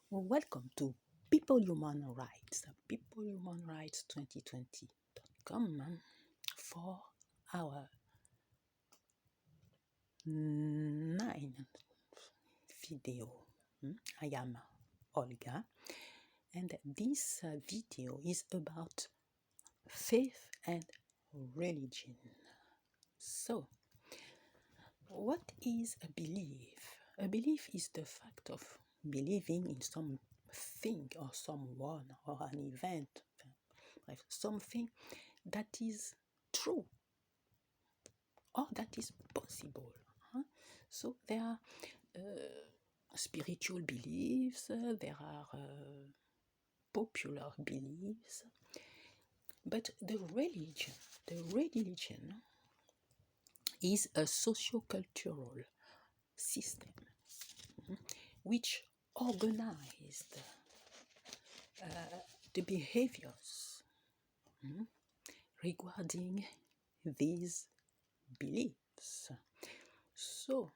Welcome to People Human Rights, People Human Rights 2020.com for our 9 video. I am Olga, and this video is about faith and religion. So, what is a belief? A belief is the fact of believing in something or someone or an event, like something that is true or that is possible. So there are spiritual beliefs, there are popular beliefs, but the religion is a socio-cultural system which organized the behaviors regarding these beliefs. So,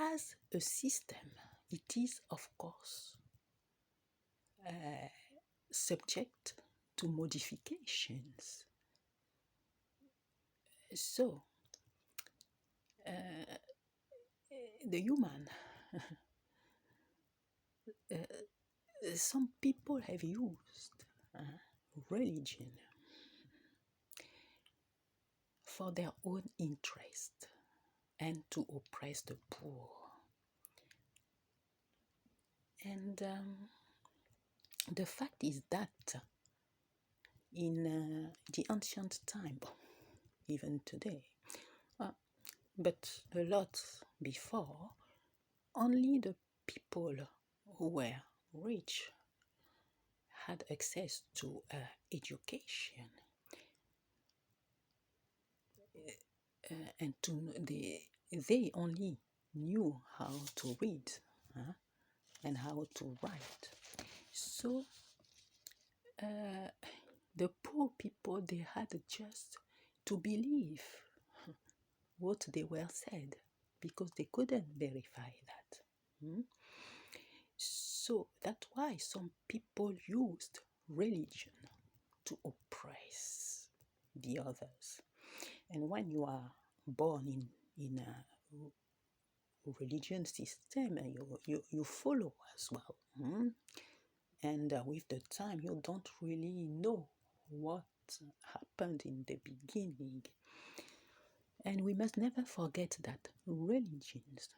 as a system, it is, of course, subject to modifications. So, the human, some people have used religion for their own interest and to oppress the poor. And the fact is that in the ancient time, even today, but a lot before, only the people who were rich had access to education and they only knew how to read and how to write. So the poor people, they had just to believe what they were said because they couldn't verify that. So that's why some people used religion to oppress the others. And when you are born in a religion system, you follow as well. And with the time, you don't really know what happened in the beginning. And we must never forget that religions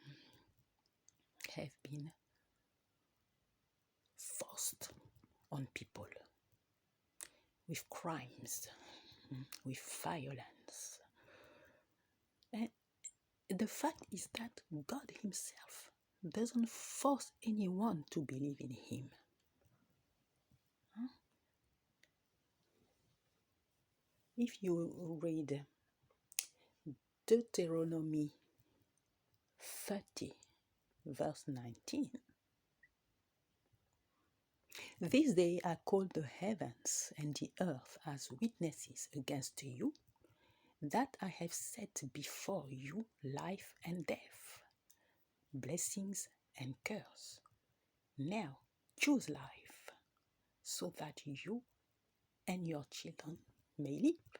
have been forced on people with crimes, with violence. And the fact is that God Himself doesn't force anyone to believe in Him. If you read Deuteronomy 30, verse 19, this day I call the heavens and the earth as witnesses against you, that I have set before you life and death, blessings and curse. Now choose life, so that you and your children may live.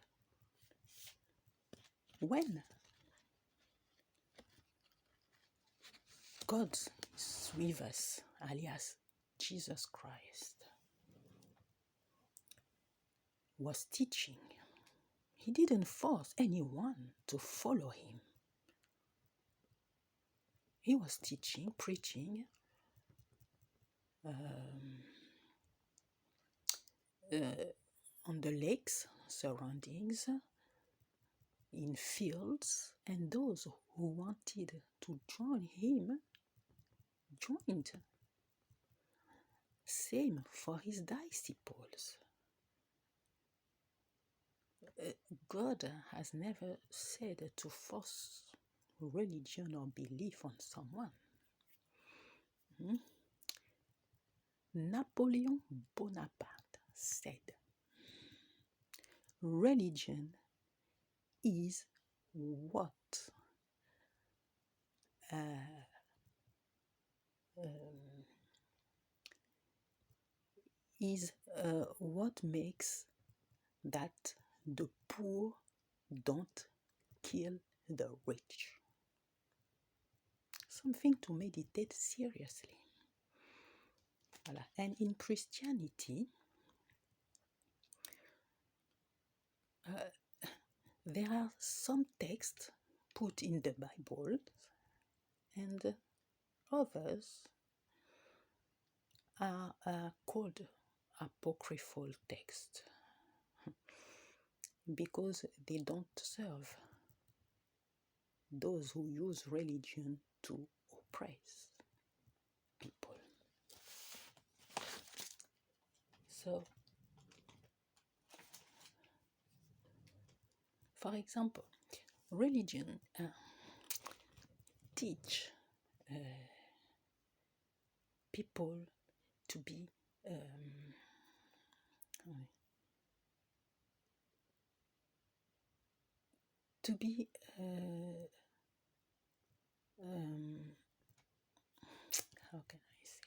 When God is with us, alias Jesus Christ, was teaching, He didn't force anyone to follow Him. He was teaching, preaching, on the lakes, surroundings, in fields, and those who wanted to join Him joined. Same for His disciples. God has never said to force religion or belief on someone. Napoleon Bonaparte said, religion is what is what makes that the poor don't kill the rich. Something to meditate seriously. Voilà. And in Christianity, there are some texts put in the Bible and others are called apocryphal texts because they don't serve those who use religion to oppress people. So, for example, religion teach people to be to be how can I say,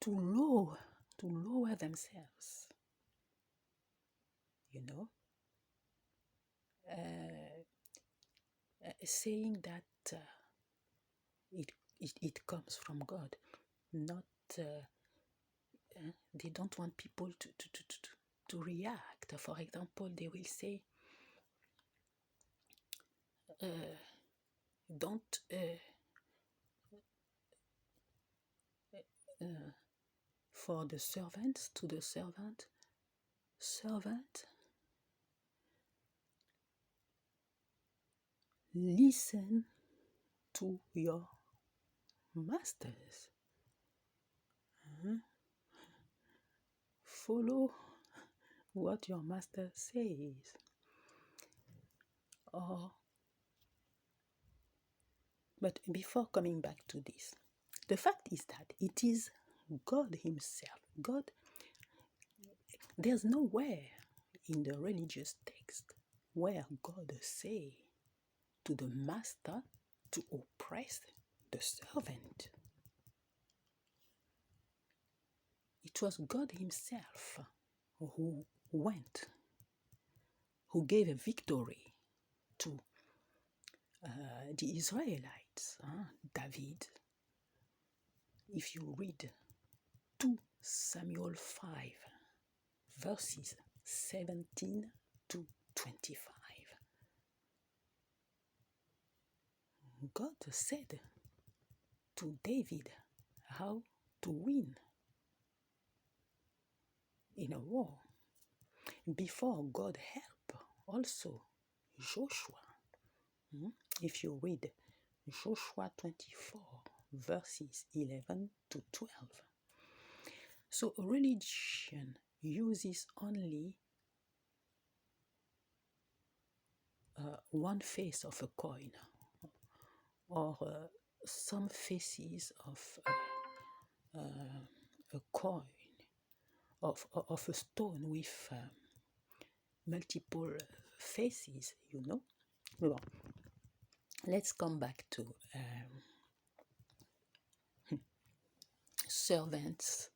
to lower themselves, you know, saying that it comes from God, not they don't want people to react. For example, they will say, don't for the servants, to the servant, listen to your masters. Follow what your master says. But before coming back to this, the fact is that it is God Himself. God, there's nowhere in the religious text where God say to the master to oppress the servant. It was God Himself who went, who gave a victory to the Israelites, David. If you read 2 Samuel 5, verses 17 to 25, God said to David how to win in a war. Before God helped also Joshua. If you read Joshua 24, verses 11 to 12. So religion uses only one face of a coin, or some faces of a coin, of a stone with multiple faces, you know. Well, let's come back to servants.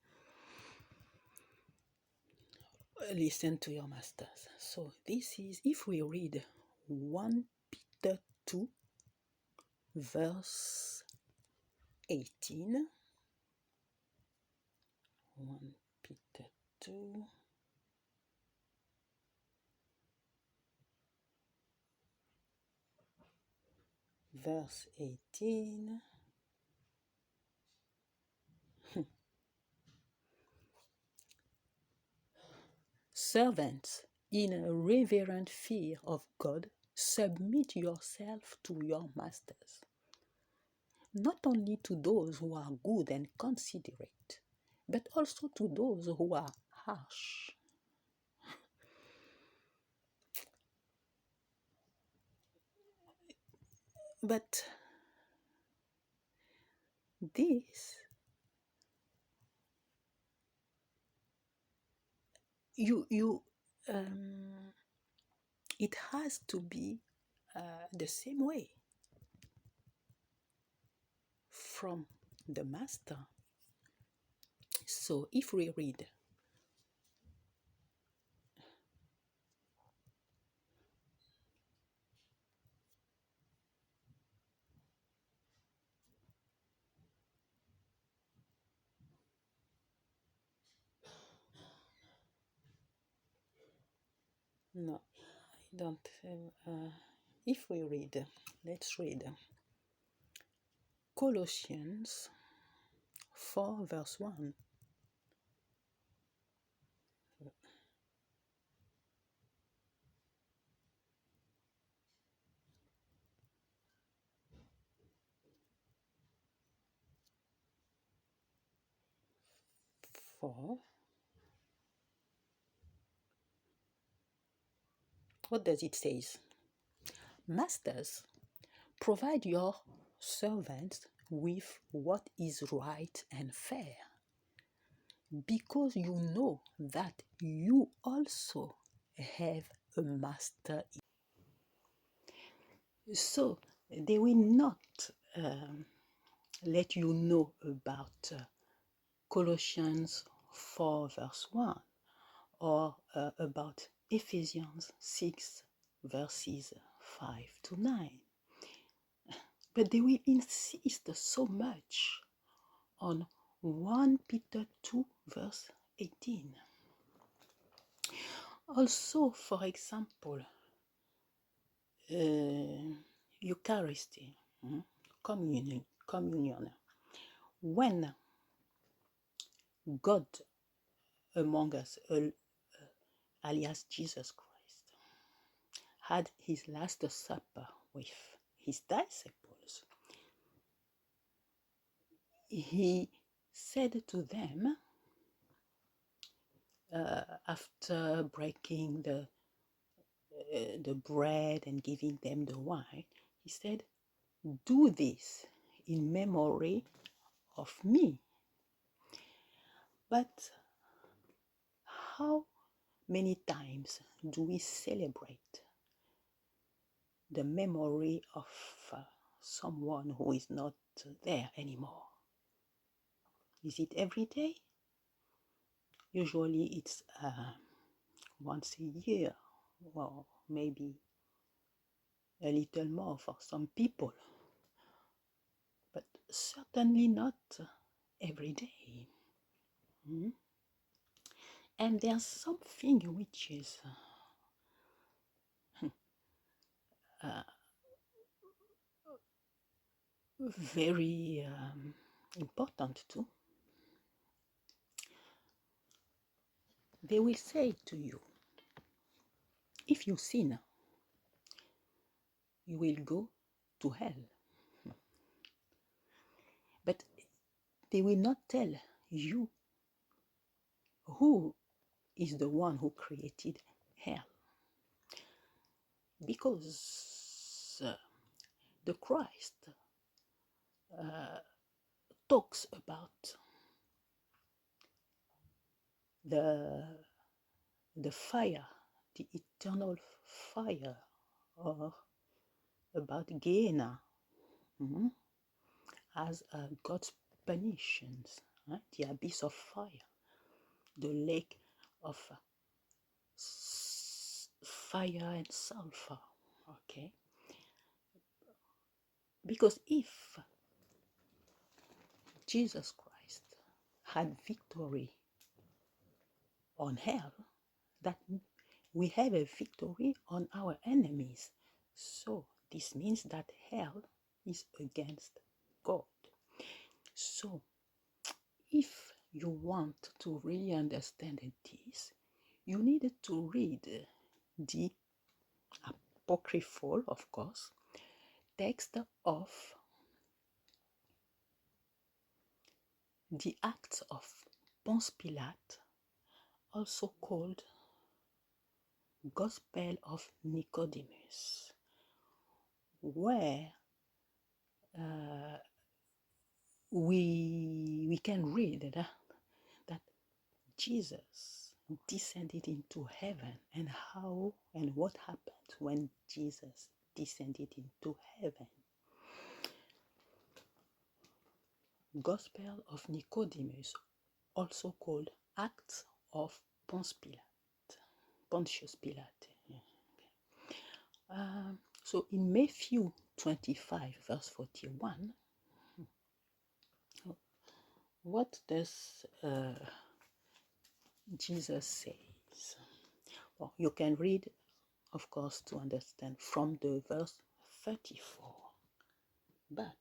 Listen to your masters. So this is, if we read 1 Peter 2, verse 18, 1 Peter 2, verse 18, servants, in a reverent fear of God, submit yourself to your masters, not only to those who are good and considerate, but also to those who are harsh. But this, it has to be the same way from the master So if we read no, I don't if we read, let's read Colossians 4 verse 1. For what does it say? Masters, provide your servants with what is right and fair, because you know that you also have a master. So they will not let you know about Colossians 4 verse 1 or about Ephesians 6 verses 5 to 9. But they will insist so much on 1 Peter 2 verse 18. Also, for example, Eucharisty, communion. When God among us, alias Jesus Christ, had his last supper with his disciples, he said to them, after breaking the bread and giving them the wine, he said, "Do this in memory of me." But how many times do we celebrate the memory of someone who is not there anymore? Is it every day? Usually it's once a year, or maybe a little more for some people, but certainly not every day. And there's something which is very important too. They will say to you, if you sin, you will go to hell. But they will not tell you who is the one who created hell. Because the Christ talks about the fire, the eternal fire, or about Gehenna, as God's punishments, the abyss of fire, the lake of fire and sulfur. Okay, because if Jesus Christ had victory on hell, that we have a victory on our enemies. So this means that hell is against God. So if you want to really understand this, you need to read the apocryphal, of course, text of the Acts of Ponce Pilate, also called Gospel of Nicodemus, where we can read that Jesus descended into heaven, and how and what happened when Jesus descended into heaven. Gospel of Nicodemus, also called Acts of Pontius Pilate. So in Matthew 25, verse 41, what does Jesus says? Well, you can read, of course, to understand from the verse 34, but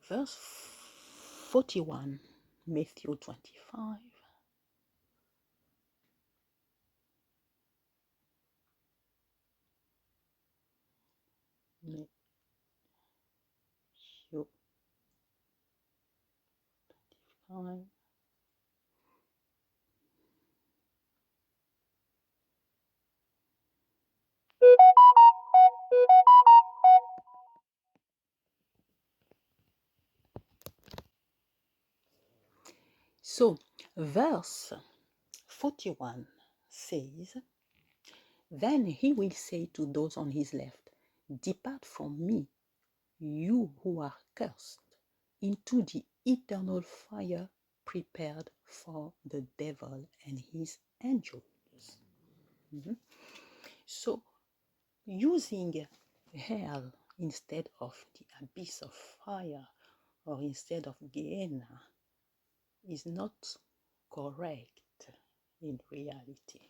verse 41, Matthew 25, Matthew 25. So, verse 41 says, "Then he will say to those on his left, 'Depart from me, you who are cursed, into the eternal fire prepared for the devil and his angels.'" Mhm. So, using hell instead of the abyss of fire or instead of Gehenna is not correct in reality.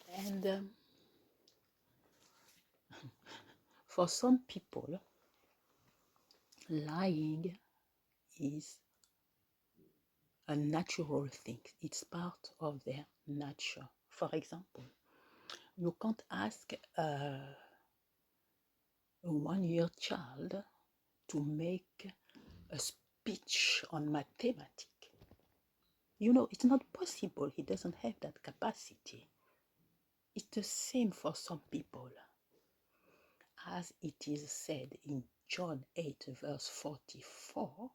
And for some people, lying is a natural thing. It's part of their nature. For example, you can't ask a 1-year child to make a speech on mathematics. You know, it's not possible. He doesn't have that capacity. It's the same for some people. As it is said in John 8, verse 44,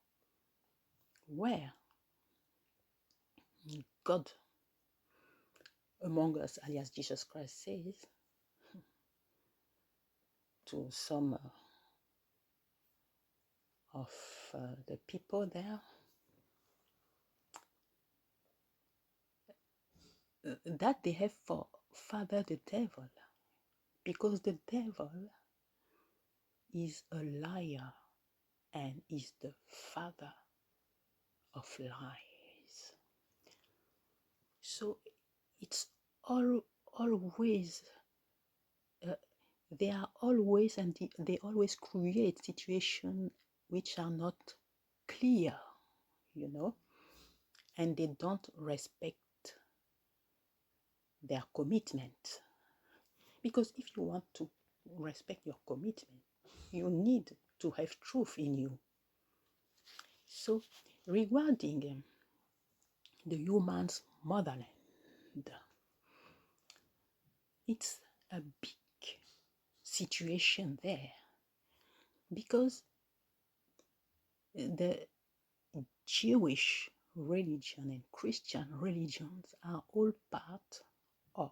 where God among us, alias Jesus Christ, says to some of the people there, that they have for father the devil, because the devil is a liar and is the father of lies. So it's always they are always, and they always create situations which are not clear, you know, and they don't respect their commitment. Because if you want to respect your commitment, you need to have truth in you. So, regarding the human's motherland, it's a big situation there, because the Jewish religion and Christian religions are all part of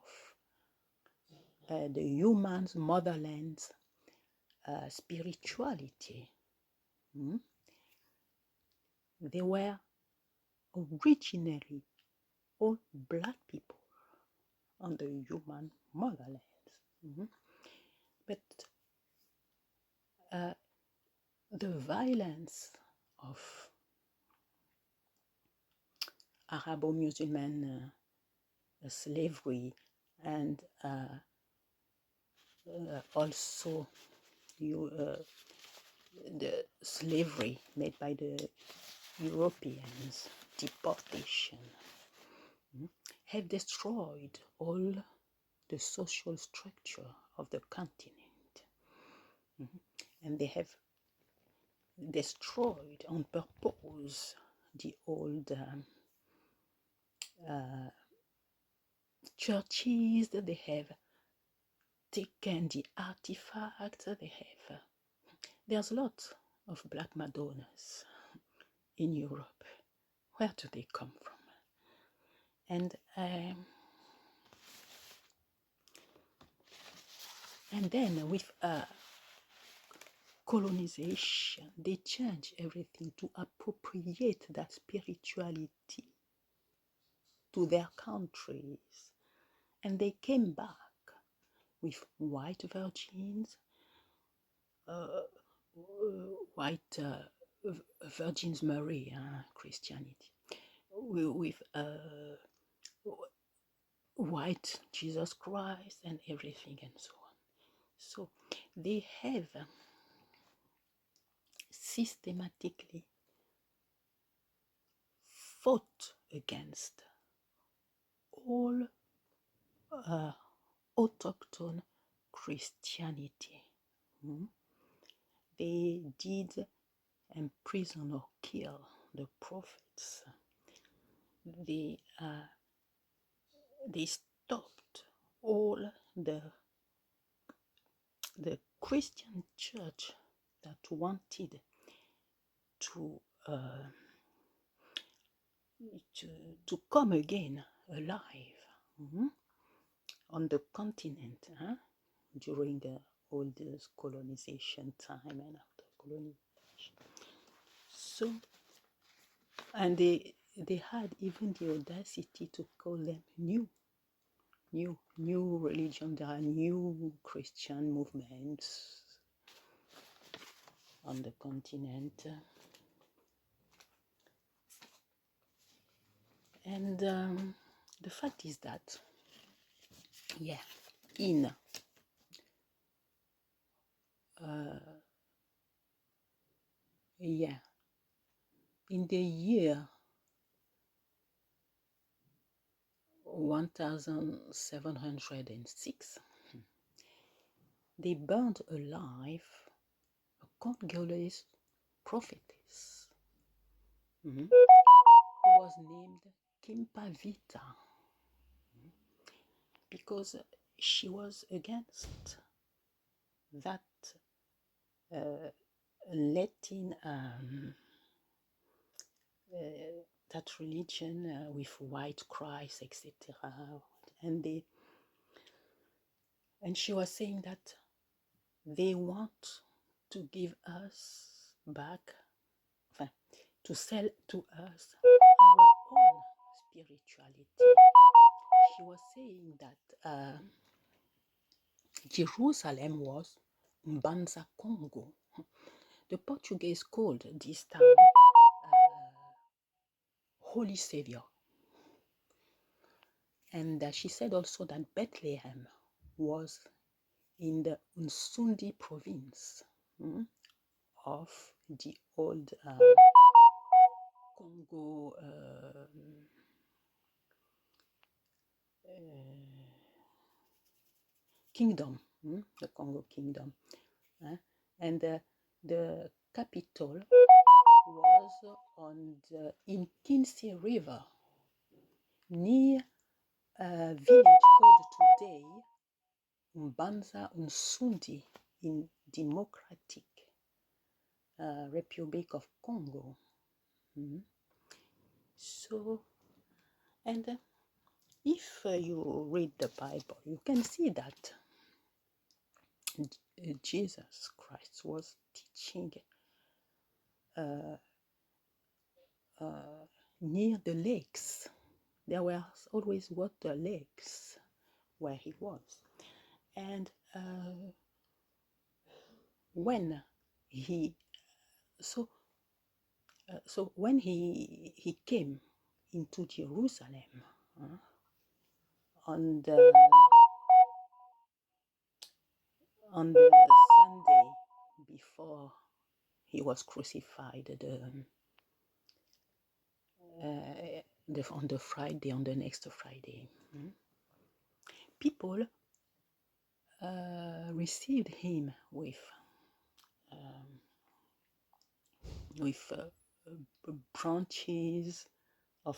the human's motherland's spirituality. They were originally all black people on the human motherland. But the violence of Arabo-Musulman slavery and also the slavery made by the Europeans, deportation, have destroyed all the social structure of the continent. And they have destroyed on purpose the old churches. They have taken the artifacts. They have there's lots of black Madonnas in Europe. Where do they come from? And And then with colonization, they changed everything to appropriate that spirituality to their countries. And they came back with white virgins, white Virgins Mary, Christianity, with white Jesus Christ and everything and so on. So they have systematically fought against all autochthone Christianity. They did imprison or kill the prophets. They stopped all the Christian church that wanted to come again alive on the continent during all this colonization time and after colonization. So, and they had even the audacity to call them new religion. There are new Christian movements on the continent. And the fact is that, in in the year 1706, they burned alive a Congolese prophetess who was named Kimpavita, because she was against that letting that religion with white Christ, etc. And she was saying that they want to give us back, to sell to us our own spirituality. She was saying that Jerusalem was Mbanza Congo. The Portuguese called this town Holy Savior. And she said also that Bethlehem was in the Unsundi province of the old Congo kingdom, the Congo kingdom. And the capital was on the Inkinsi River, near a village called today Mbanza Unsundi in Democratic Republic of Congo. So, and if you read the Bible, you can see that Jesus Christ was teaching near the lakes. There were always water lakes where he was. And when he when he came into Jerusalem on the Sunday before he was crucified, on the Friday, on the next Friday, people received him with branches of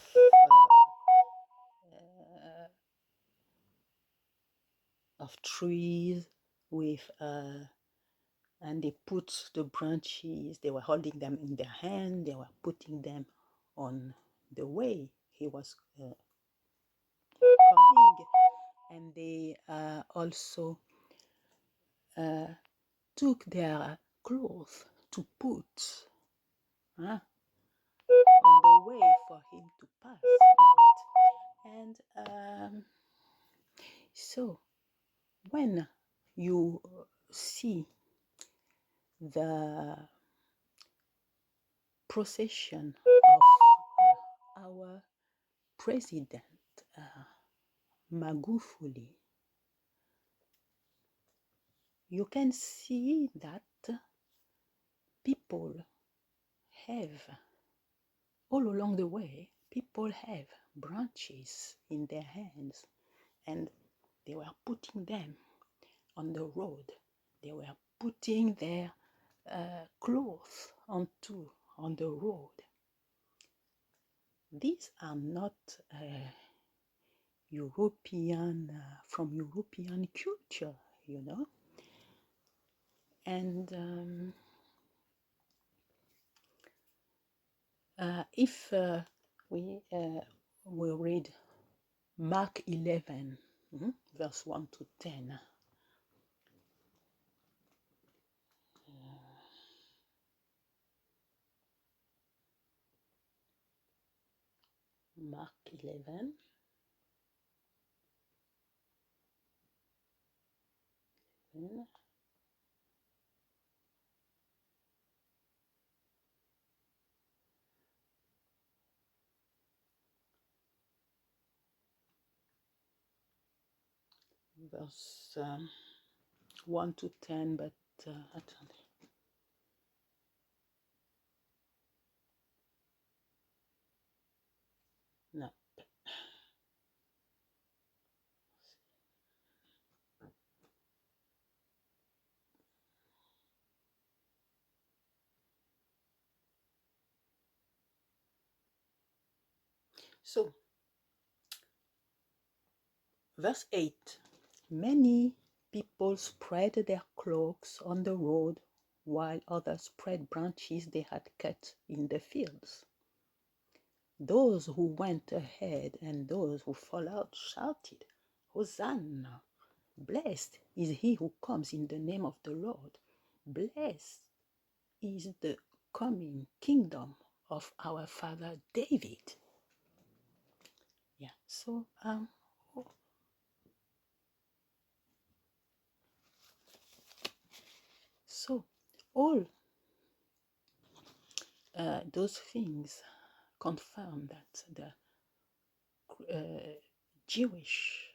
trees, with and they put the branches, they were holding them in their hand, they were putting them on the way he was coming. And they also took their clothes to put on the way for him to pass in it. And so when you see the procession of our president Magufuli, you can see that people have, all along the way, people have branches in their hands and they were putting them on the road. They were putting their clothes on the road. These are not European, from European culture, you know. And if we will read Mark 11, verse 1 to 10. Mark 11. Verse 1 to 10, but attendez. No. So, verse 8. Many people spread their cloaks on the road, while others spread branches they had cut in the fields. Those who went ahead and those who followed shouted, Hosanna! Blessed is he who comes in the name of the Lord. Blessed is the coming kingdom of our father David. Yeah, so all those things confirm that the Jewish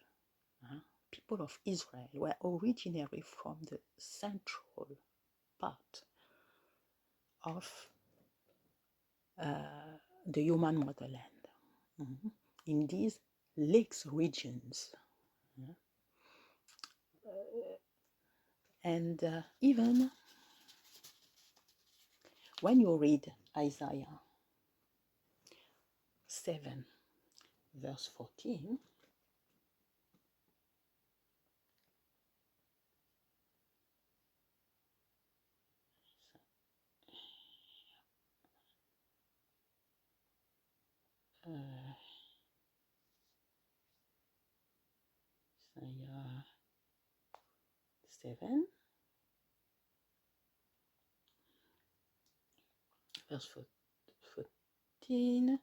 people of Israel were originally from the central part of the human motherland, in these lakes regions. And even when you read Isaiah 7, verse 14, Isaiah 7, verse 14,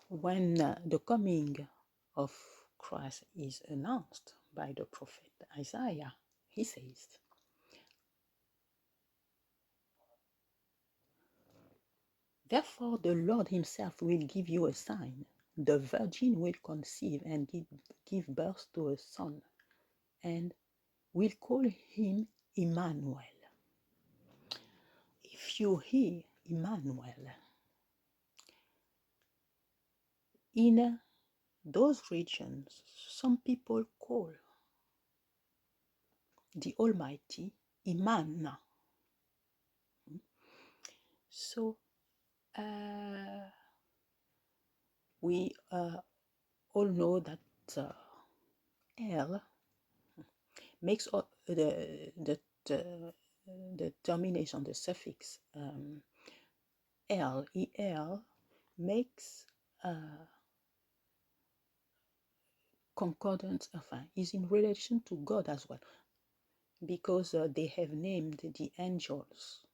when the coming of Christ is announced by the prophet Isaiah, he says, therefore the Lord himself will give you a sign. The virgin will conceive and give birth to a son, and will call him Emmanuel. If you hear Emmanuel, in those regions, some people call the Almighty Imana. So we all know that El makes the termination, the suffix El makes concordance, is in relation to God as well. because they have named the angels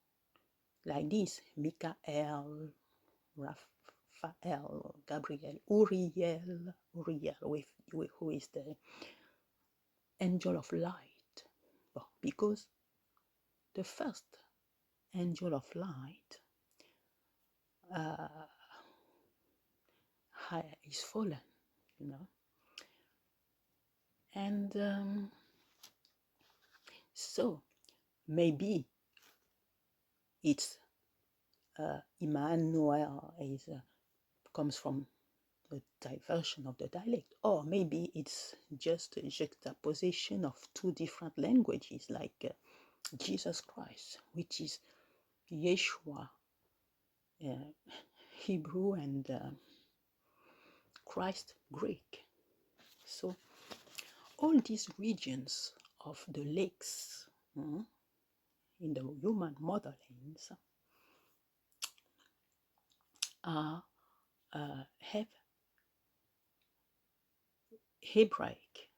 like this: Michael, Raphael, Gabriel, Uriel, who is the angel of light. Well, because the first angel of light is fallen, you know. And so maybe it's Emmanuel comes from the diversion of the dialect, or maybe it's just a juxtaposition of two different languages, like Jesus Christ, which is Yeshua, Hebrew, and Christ, Greek. So all these regions of the lakes in the human motherlands are have Hebraic,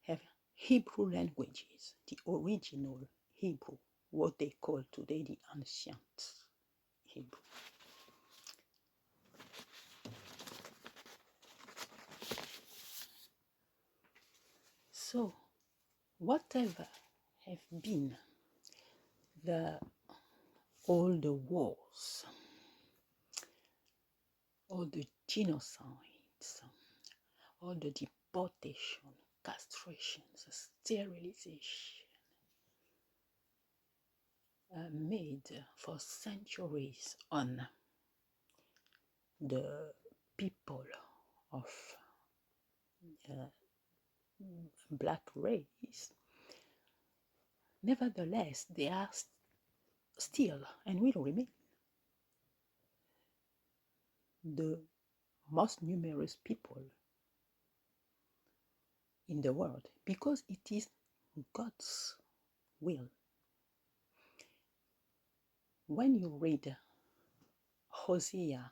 have Hebrew languages, the original Hebrew, what they call today the ancient Hebrew. So, whatever have been all the wars, all the genocides, all the deportation, castrations, sterilization, made for centuries on the people of black race, nevertheless, they are still and will remain the most numerous people in the world, because it is God's will. When you read Hosea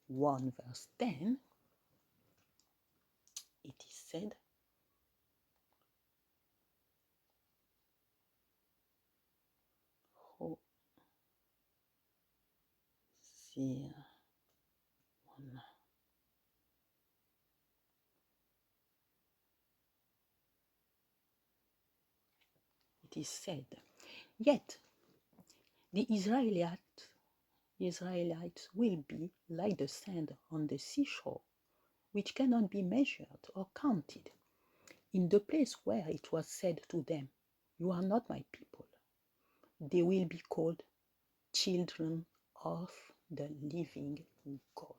1 verse 10, it is said, Hosea 1. It is said, yet the Israelites will be like the sand on the seashore, which cannot be measured or counted. In the place where it was said to them, you are not my people, they will be called children of the living God.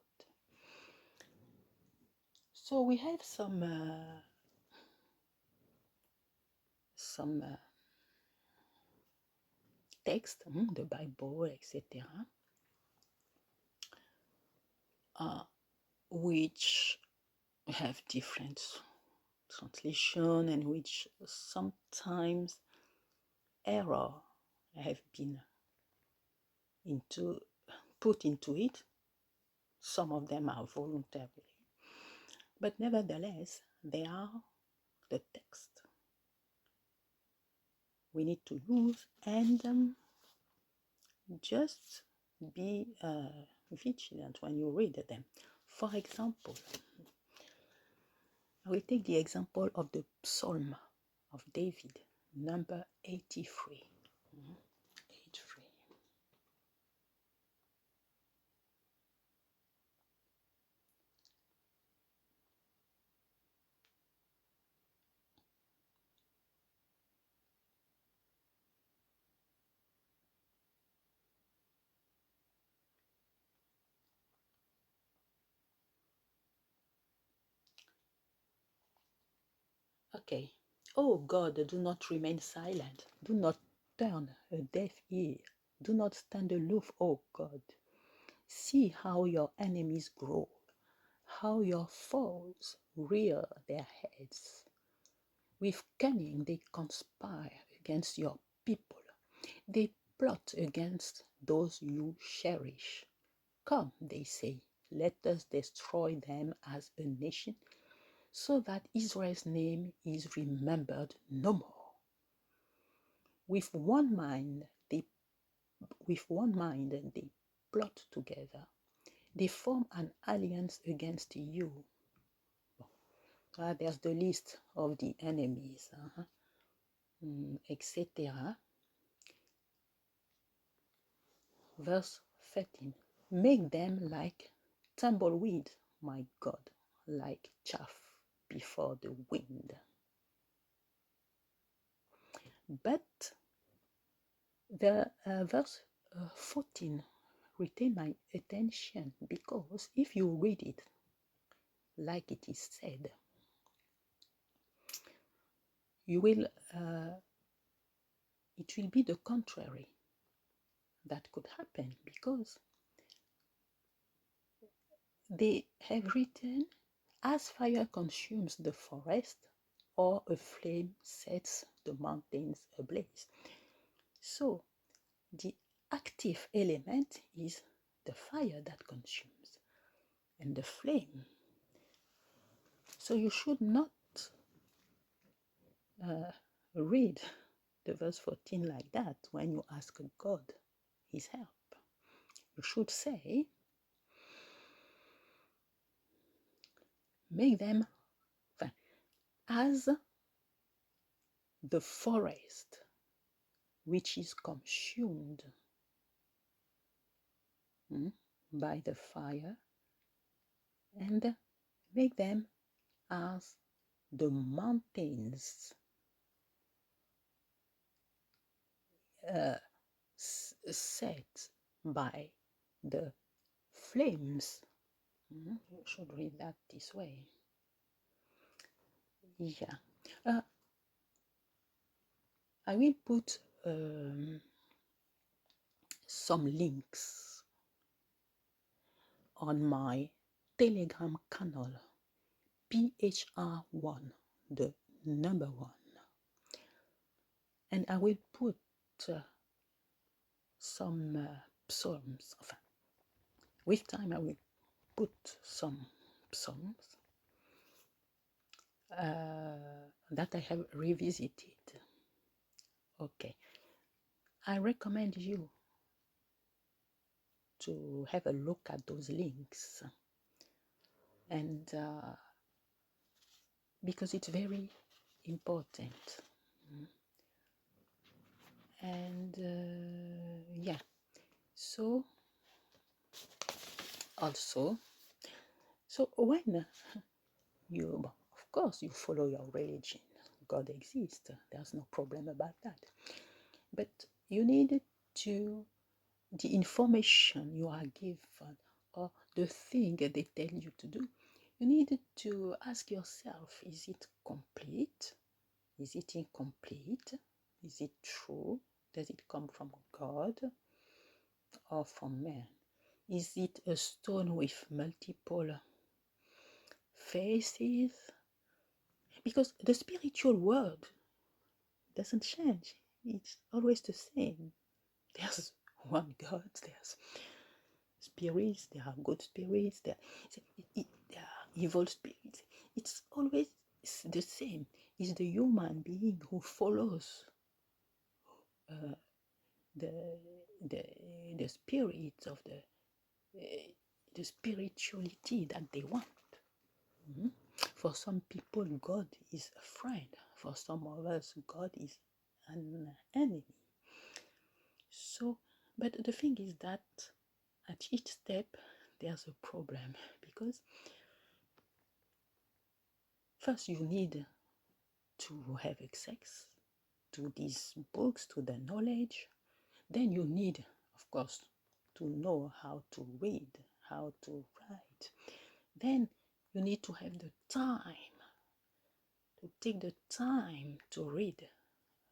So we have some text, the Bible, etc., which have different translation and which sometimes error have been put into it. Some of them are voluntarily, but nevertheless, they are the text we need to use, and just be vigilant when you read them. For example, I will take the example of the Psalm of David, number 83. 83. Okay. Oh God, do not remain silent. Do not turn a deaf ear. Do not stand aloof, oh God. See how your enemies grow, how your foes rear their heads. With cunning they conspire against your people. They plot against those you cherish. Come, they say, let us destroy them as a nation, so that Israel's name is remembered no more. with one mind, they plot together. They form an alliance against you. There's the list of the enemies, etc. Verse 13. Make them like tumbleweed, my God, like chaff before the wind. But the verse 14 retain my attention, because if you read it like it is said, you will it will be the contrary that could happen, because they have written, as fire consumes the forest, or a flame sets the mountains ablaze. So the active element is the fire that consumes and the flame. So you should not read the verse 14 like that when you ask God his help. You should say, make them as the forest which is consumed by the fire, and make them as the mountains set by the flames. You should read that this way. Yeah. I will put some links on my Telegram channel, PHR1, the number 1. And I will put some psalms. With time, I will put some psalms that I have revisited. Okay. I recommend you to have a look at those links, and because it's very important. And yeah, so also, so when you, of course, you follow your religion, God exists, there's no problem about that, but you need to, the information you are given, or the thing they tell you to do, you need to ask yourself, is it complete? Is it incomplete? Is it true? Does it come from God or from man? Is it a stone with multiple faces? Because the spiritual world doesn't change. It's always the same. There's one God, there's spirits, there are good spirits, there are evil spirits. It's always the same. It's the human being who follows the spirits of the spirituality that they want. For some people, God is a friend. For some of us, God is an enemy. So, but the thing is that at each step, there's a problem, because first you need to have access to these books, to the knowledge. Then you need, of course, to know how to read, how to write. Then you need to have the time, to take the time to read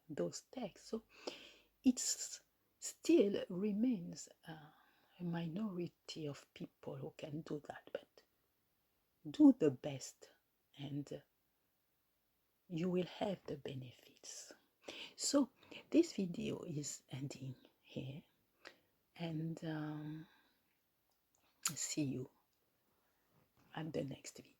those texts. So it still remains a minority of people who can do that, but do the best and you will have the benefits. So this video is ending here, and see you at the next video.